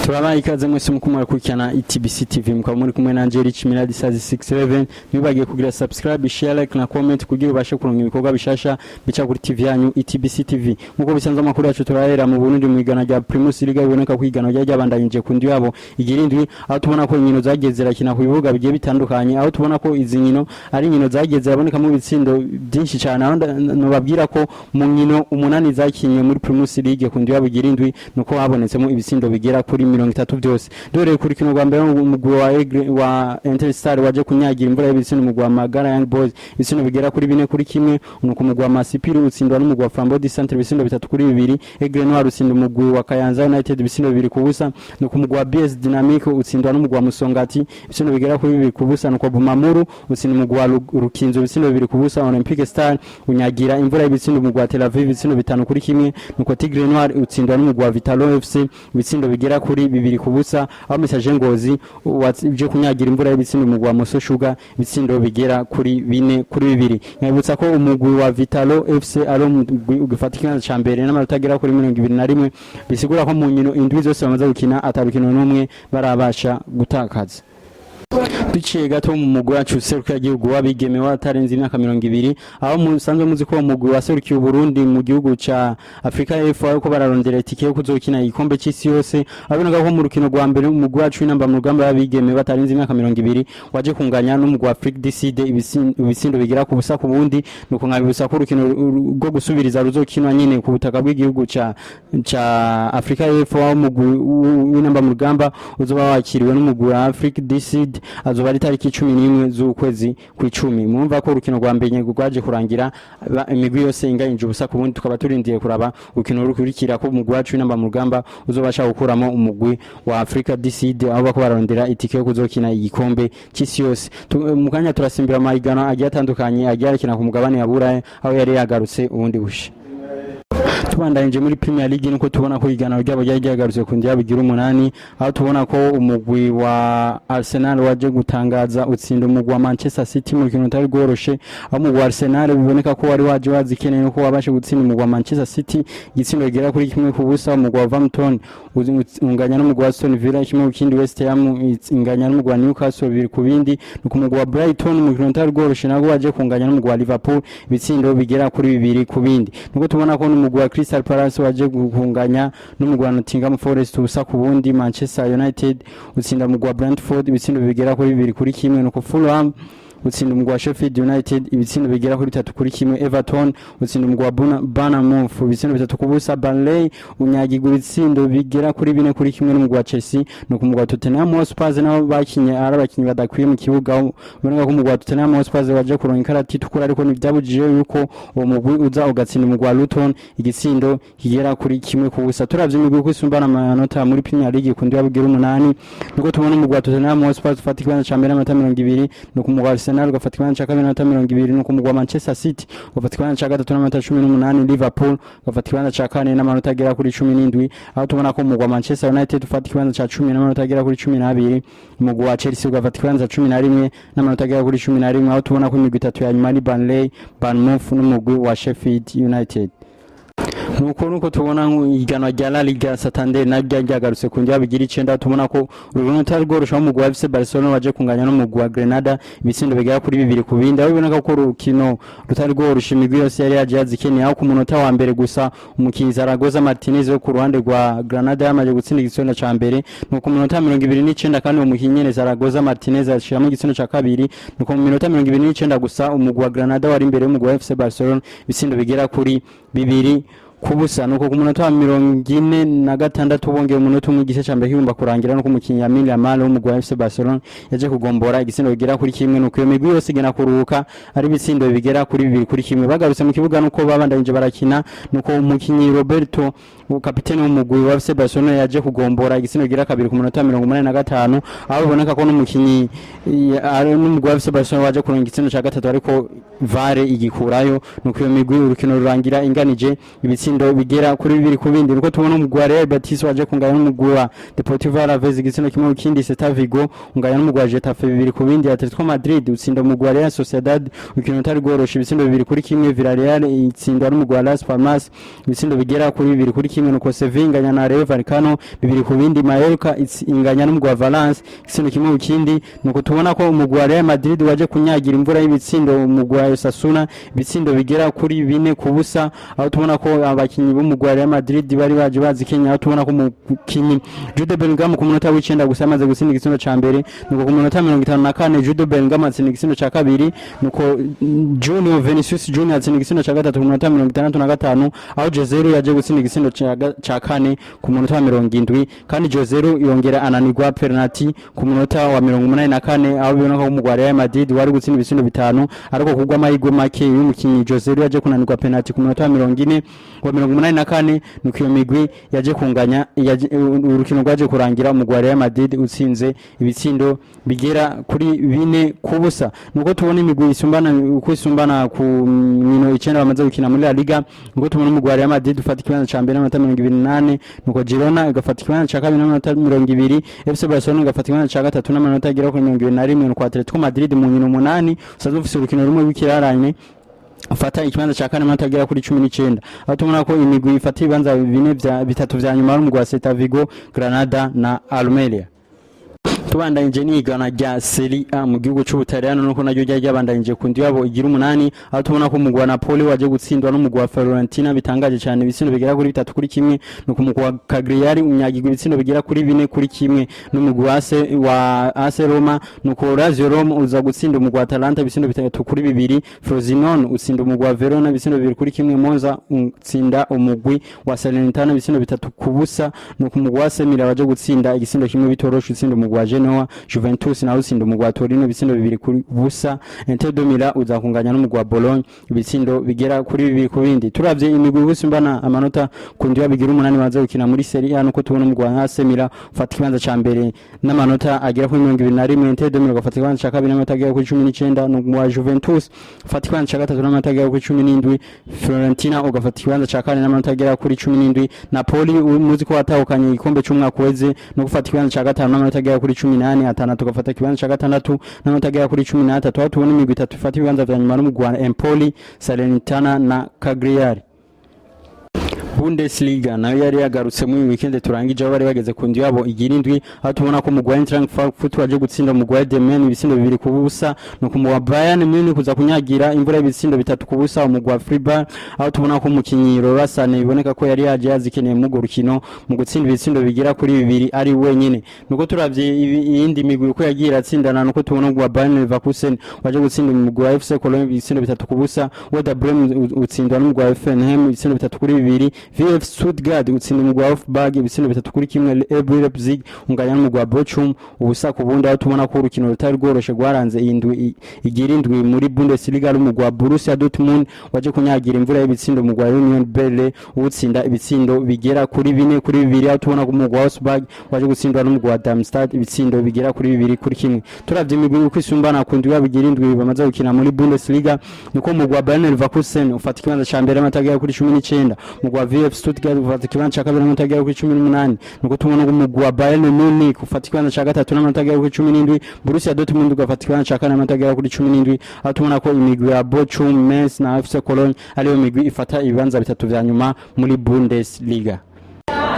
Turabaye ikaze mwese mukumara kurikirana ITBC TV mukaba muri kumwe na Angeli Chimiladi Sazi 67 nibagiye kugira subscribe share like na comment kugira ubashe kuronka ibikorwa bishasha bica kuri TV yanyu ITBC TV nkuko bisanzwe amakuru yacu turahera mu Burundi mu igana rya Primus League biboneka ku igana ry'abandanyije kundi yabo igirindwi aho tubona ko inkino zageze rakina ku bibuga bigiye bitandukanye aho tubona ko izi nkino ari inkino zageze zaboneka mu bitsindo byinshi cyane aho nobabwira ko mu nkino umunani zakinye muri Primus League kundi yabo igirindwi nuko habonetsemo ibitsindo bigera kuri 30 byose dore kuri kino rwa mbere umugwi wa Interstar waje kunyagira imvura y'ibitsino umugwi wa Magara Young Boys ibitsino bigera kuri 4 kuri kimwe nuko umugwi wa Masipiri utsindwa n'umugwi wa Flambeau Centre ibitsino 3 kuri 2 Aigle Noir utsinda umugwi wa Kayanza United ibitsino 2 ku busa nuko umugwi wa BS Dynamic utsindwa n'umugwi wa Musongati ibitsino bigera kuri 2 ku busa nuko Bumamuru utsinda umugwi wa Rukinzo ibitsino 2 ku busa Olympique Star unyagira imvura y'ibitsino umugwi wa Tel Aviv ibitsino 5 kuri kimwe nuko Tigre Noir utsindwa n'umugwi wa Vitalo FC ibitsino bigera kuri 2 ku busa aho Message Ngozi waje kunyagira imvura y'ibitsino umugwi wa Moso Sugar ibitsindo bigera kuri 4 kuri 2 nkabutsa ko umugwi wa Vitalo FC ari ugifatikana ca mbere n'amanota agera kuri 21 bisigura ko mu nkino indwi zose bamaze gukina atarukino n'umwe barabasha gutakaza biciye gato mu mugwi wacu seruka y'igihugu wabigeme watarenze imyaka 20 aho musanzwe muzi ko umugwi waserukiye Burundi mu gihugu ca Afrika y'Epfo ariko bararondera itike yo kuzokina igikombe cy'isi yose abinaga ko mu rukino rwa mbere umugwi wacu inamba mu rugamba y'abigeme batarenze imyaka 20 waje kunganya n'umugwi wa Afrique du Sud ibisindo bigera ku busa ku bundi nuko nkabibutsa ko urukino rwo gusubiriza ruzokinwa nyine ku butaka bw'igihugu ca Afrika y'Epfo aho umugwi w'inamba mu rugamba uzoba wakiriwe n'umugwi wa Afrique du Sud azoba ari tariki 11 z'ukwezi ku 10 mwumva ko urukino rwa mbere rwaje kurangira imigwi yose inganyije ubusa ku bundi tukaba turindiye kuraba urukino rukurikira ko umugwi wacu inamba mu rugamba uzobasha gukuramo umugwi wa Africa du Sud aho bako barondera itike yo kuzokina igikombe cy'isi yose mukanya turasimbira amahigano agiye atandukanye agiye arakina ku mugabane ya Burayi aho yari yagarutse ubundi bushe tubandanyije muri Premier League nuko tubona ko igana ryabo ryagarutse ku ndiya bigira 8 aho tubona ko umugwi wa Arsenal waje gutangaza utsinda umugwi wa Manchester City mu kintu tari goroshe aho umugwi wa Arsenal biboneka ko wari waje wazikeneye ko wabashe gutsinda umugwi wa Manchester City igitsindo gera kuri kimwe ku busa umugwi wa Wolverhampton unganya n'umugwi wa Aston Villa kimwe kindi West Ham inganya n'umugwi wa Newcastle biri ku bindi nuko umugwi wa Brighton mu kintu tari goroshe nago waje kunganya n'umugwi wa Liverpool ibitsindo bigera kuri 2 ku bindi nuko tubona ko n'umugwi wa Crystal Palace waje gukunganya n'umugwi wa Nottingham Forest ubusa ku bundi Manchester United utsinda umugwi wa Brentford ibitsindo bigera kuri 2 kuri kimwe nuko Fulham utsinda umugwi wa Sheffield United ibitsindo bigera kuri 3 kuri kimwe Everton utsinda umugwi wa Bournemouth ibitsindo 3 ku busa Burnley unyagirwa ibitsindo bigera kuri 4 kuri kimwe n'umugwi wa Chelsea nuko umugwi wa Tottenham Hotspur nabo bakinye arabakinyi badakwiye mu kibuga ubona ko umugwi wa Tottenham Hotspur waje kuronka ikarati itukura ariko ntibyabujije yuko uwo mugwi uza ugatsinda umugwi wa Luton igitsindo kigera kuri kimwe ku busa turavye imigwi kwisumbana amanota muri Premier League kundi yabugira 8 nuko tubona umugwi wa Tottenham Hotspur ufatikana ca mbere amanota 20 nuko umugwi wa Arsenal ugafatikana ca kabiri amanota 20 nuko umugwi wa Manchester City ugafatikana ca gatatu n'amanota 18 Liverpool ugafatikana ca kane n'amanota agera kuri 17 aho tubona ko umugwi wa Manchester United ufatikana ca 10 n'amanota agera kuri 12 umugwi wa Chelsea ugafatikana ca 11 n'amanota agera kuri 11 aho tubona ko imigwi itatu ya nyuma ari Burnley Bournemouth n'umugwi wa Sheffield United nuko tubona igano rya La Liga Santander naryagarutse ku ndiya bigira 9 tubona ko urugano targorosha mu mugwi wa FC Barcelona waje kunganya no mugwi wa Granada ibitsindo bigera kuri 2 ku bindi aho biboneka ko urukino rutargorosha imigwi yose yari yaje yazikeneye aho ku munota wa mbere gusa umukinyi Zaragoza Martinez wo ku ruhande rwa Granada yamaje gutsinda igitsindo ca mbere nuko mu minota 29 kandi umukinyi nyene Zaragoza Martinez ashiramo igitsindo ca kabiri nuko mu minota 29 gusa umugwi wa Granada wari imbere y'umugwi wa FC Barcelona ibitsindo bigera kuri 2 kubusa nuko ku munota wa 46 bongeye umunota umwe igice ca mbere kigomba kurangira nuko umukinyi Lamine Yamal w'umugwi wa FC Barcelona yaje kugombora igitsindo bigera kuri kimwe nuko iyo migwi yose igena kuruhuka ari ibitsindo bigera kuri 2 kuri kimwe bagarutse mu kibuga nuko babandanyije barakina nuko umukinyi Roberto kapiteni w'umugwi wa FC Barcelona yaje kugombora igitsindo gira kabiri ku munota 85 aho biboneka ko n'umukinyi ari n'umugwi wa FC Barcelona waje kuronka igitsindo ca gatatu ariko VAR igikurayo nuko iyo migwi urukino rurangira inganije ibitsindo ibitsindo bigera kuri 2 ku bindi nuko tubona umugwi wa Real Betis waje kunganya n'umugwi wa Deportivo Alaves igitsindo kimwe ku kindi Celta Vigo unganya n'umugwi wa Getafe 2 ku bindi Atletico Madrid utsinda umugwi wa Real Sociedad ukino utari gorosha ibitsindo 2 kuri kimwe Villarreal itsinda n'umugwi wa Las Palmas ibitsindo bigera kuri 2 kuri kimwe nuko Sevilla inganya na Rayo Vallecano 2 ku bindi Mallorca inganya n'umugwi wa Valence igitsindo kimwe ku kindi nuko tubona ko umugwi wa Real Madrid waje kunyagira imvura y'ibitsindo umugwi wa Osasuna ibitsindo bigera kuri 4 ku busa aho tubona ko abakinyi b'umugwi wa Real Madrid bari baje bazi Kenya aho tubona ko umukinyi Jude Bellingham ku munota w'icenda gusa amaze gutsinda igitsindo ca mbere nuko ku munota 54 Jude Bellingham atsinda igitsindo ca kabiri nuko Junior Vinicius Junior atsinda igitsindo ca gatatu ku munota 65 aho Joselu yaje gutsinda igitsindo ca kane ku munota 70 kandi Joselu yongera ananirwa penalty ku munota wa 84 aho bibona ko umugwi wa Real Madrid wari gutsinda ibitsindo 5 ariko kugwa amahirwe make y'umukinyi Joselu yaje kunanirwa penalty ku munota wa 40 wa 84 nuko iyo migwi yaje kunganya urukino rwaje kurangira umugwi wa Real Madrid utsinze ibitsindo bigera kuri 4 ku busa nuko tubona imigwi isumbana ku mino 9 bamaze gukina muri La Liga nuko tubona umugwi wa Real Madrid ufata ikibanza ca mbere n'amanota 28 nuko Girona igafata ikibanza ca kabiri n'amanota 20 FC Barcelona igafata ikibanza ca gatatu n'amanota agera kuri 21 nuko Atletico Madrid mu nkino 8 usanzwe ufise urukino rumwe rw'ikiraranye ufata ikibanza ca kane n'amanota agera kuri 19 aho tubona ko imigwi ifata ibibanza bitatu vya nyuma y'umugwi wa Celta Vigo Granada na Almeria tubandanyije n'igana rya Serie A mu gihugu cy'Ubutaliyano nuko naryo ryabandanyije kundi yabo igira 8 aho tubona ko umugwi wa Napoli waje gutsindwa n'umugwi wa Fiorentina bitangaje cyane ibitsindo bigera kuri 3 kuri kimwe nuko umugwi wa Cagliari unyagirwa ibitsindo bigera kuri 4 kuri kimwe n'umugwi wa AC Roma nuko Lazio Roma uza gutsinda umugwi wa Atalanta ibitsindo 3 kuri 2 Frosinone utsinda umugwi wa Verona ibitsindo 2 kuri kimwe Monza utsinda umugwi wa Salernitana ibitsindo 3 ku busa nuko umugwi wa AC Milan waje gutsinda igitsindo kimwe bitorosha utsinda umugwi wa Genoa Juventus na utsinda umugwi wa Torino ibitsindo 2 kuri busa Inter de Milan uzakunganya n'umugwi wa Bologna ibitsindo bigera kuri 2 ku bindi turavye imigwi gusimbana amanota kundi yabigira 8 baza gukina muri Serie A nuko tubona umugwi wa AC Milan ufata ikibanza ca mbere n'amanota agera kuri 21 Inter de Milan ugafata ikibanza ca kabiri n'amanota agera kuri 19 n'umugwi wa Juventus ufata ikibanza ca gatatu n'amanota agera kuri 17 Fiorentina ugafata ikibanza ca kane n'amanota agera kuri 17 Napoli muzi ko watahukanye igikombe cy'umwaka weze no gufata ikibanza ca gatanu n'amanota agera kuri 18 atana tugafata ikibanza ca gatandatu n'amanota agera kuri 13 aho tubona imigwi itatu ifata ibibanza vya nyuma n'umugwi wa Empoli Salernitana na Cagliari Bundesliga nayo yari yagarutse mu weekend turangije aho bari bageze kundi yabo igira indwi aho tubona ko umugwi wa Eintracht Frankfurt waje gutsinda umugwi wa Dortmund ibitsindo 2 ku busa nuko umugwi wa Bayern Munich kuza kunyagira imvura y'ibitsindo 3 ku busa umugwi wa Freiburg aho tubona ko umukinyi Rorasane biboneka ko yari yaje yazikeneye mu rukino mu gutsinda ibitsindo bigira kuri 2 ari wenyine nuko turavye iyindi migwi uko yagira atsindana nuko tubona umugwi wa Bayern Leverkusen waje gutsinda umugwi wa FC Cologne ibitsindo 3 ku busa Werder Bremen utsindwa n'umugwi wa Hoffenheim ibitsindo 3 kuri 2 VF Stuttgart utsinda umugwi wa Wolfsburg ibitsindo 3 kuri kimwe RB Leipzig unganya n'umugwi wa Bochum ubusa ku bundi aho tubona ko urukino rutari rworoshe gwaranze indwi igira indwi muri Bundesliga ari umugwi wa Borussia Dortmund waje kunyagira imvura y'ibitsindo umugwi wa Union Berlin utsinda ibitsindo bigera kuri 4 kuri 2 aho tubona ko umugwi wa Wolfsburg waje gutsindwa n'umugwi wa Darmstadt ibitsindo bigera kuri 2 kuri kimwe turavye imigwi uko isumbana kundi yabigira indwi bamaze gukina muri Bundesliga nuko umugwi wa Bayern Leverkusen ufata ikibanza ca mbere amatagira kuri 19 umugwi wa VF Stuttgart ufata ikibanza ca kabiri n'amatagira kuri 18 nuko tubona umugwi wa Bayern Munich ufata ikibanza ca gatatu n'amatagira kuri 17 Borussia Dortmund ugafata ikibanza ca kane n'amatagira kuri 17 aho tubona ko imigwi ya Bochum Mainz na FC Cologne ariyo migwi ifata ibibanza bitatu vya nyuma muri Bundesliga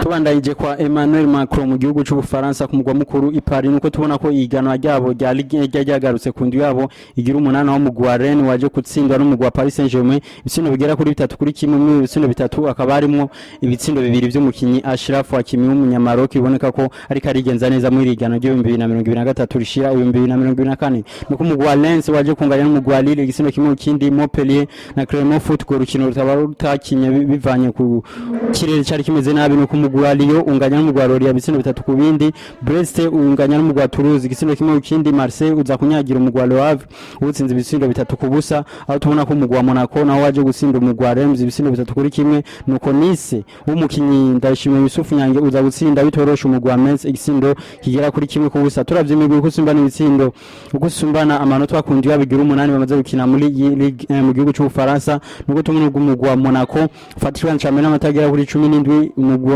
tubandayije kwa Emmanuel Macron mu gihugu cy'Ubufaransa ku mugwa mukuru i Paris nuko tubona ko iganwa ryabo rya Ligue ryagarutse kundi yabo igira 8 aho mugwa wa Rennes waje gutsindwa n'umugwa wa Paris Saint-Germain ibitsindo bigera kuri 3 kuri kimwe mu ibitsindo bitatu akaba harimo ibitsindo bibiri by'umukinyi Ashraf Hakimi w'umunyamaroc iboneka ko ari karigenza neza muri igana ryo 2023 rishira 2024 nuko umugwa wa Lens waje kunganya n'umugwa wa Lille igitsindo kimwe kindi Montpellier na Clermont Foot ko rukino rutaba rutakinye bivanye ku kirere cyari kimeze nabi nuko umugwi wa Lyon unganya n'umugwi wa Lorient ibitsindo 3 ku bindi. Brest unganya n'umugwi wa Toulouse igitsindo kimwe ukindi. Marseille uza kunyagira umugwi wa Le Havre utsinze ibitsindo 3 ku busa, aho tubona ko umugwi wa Monaco naho waje gutsinda umugwi wa Reims ibitsindo 3 kuri kimwe. Nuko Nice w'umukinyi Ndayishimiye Yusuf Nyange uza gutsinda bitorosha umugwi wa Metz igitsindo kigera kuri kimwe ku busa. Turavye imigwi uko sumbana ibitsindo, uko sumbana amanota bakundi babigira 8 bamaze gukina muri Ligue mu gihugu cy'u Faransa. Nuko tumwe umugwi wa Monaco ufatirwa cha mbere n'amatagera kuri 17,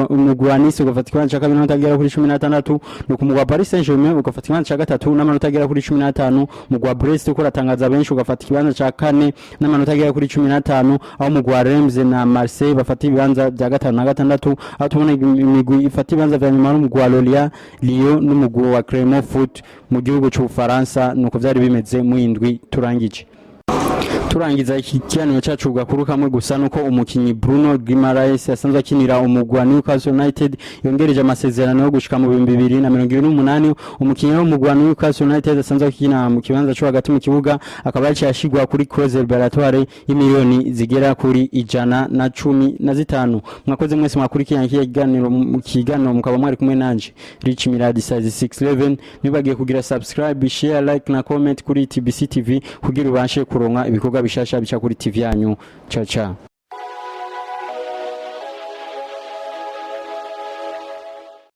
umugwi wa Nice ugafatirwa cha kabiri n'amatagera kuri 16, nuko umugwi wa Paris Saint-Germain ugafatirwa cha gatatu n'amanota agera kuri 15, umugwi wa Brest uko ratangaza benshi ugafatirwa cha kane n'amanota agera kuri 15, aho umugwi wa Reims na Marseille bafata ibibanza bya gatanu na gatandatu, aho tubona imigwi ifata ibibanza bya nyuma n'umugwi wa Lorient, Lyon n'umugwi wa Clermont Foot mu gihugu cy'u Faransa. Nuko byari bimeze mu indwi turangije. Turangiza iki kiganiro cyacu gakuru kamwe gusa nuko umukinyi Bruno Guimaraes yasanzwe akinira umugwi wa Newcastle United yongereje amasezerano yo gushika mu 2028. Umukinyi w'umugwi wa Newcastle United yasanzwe akina mu kibanza cyo hagati mu kibuga, akaba yashigwa kuri clause liberatoire y'imiliyoni zigera kuri 115. Mwakoze mwese mwakurikirana iki kiganiro mukaba mwari kumwe nanje Rich Miradi size 611. Nibagiye kugira subscribe, share, like na comment kuri TBC TV kugira ubashe kuronka ibikorwa bishasha bica kuri TV yanyu. Ciao ciao.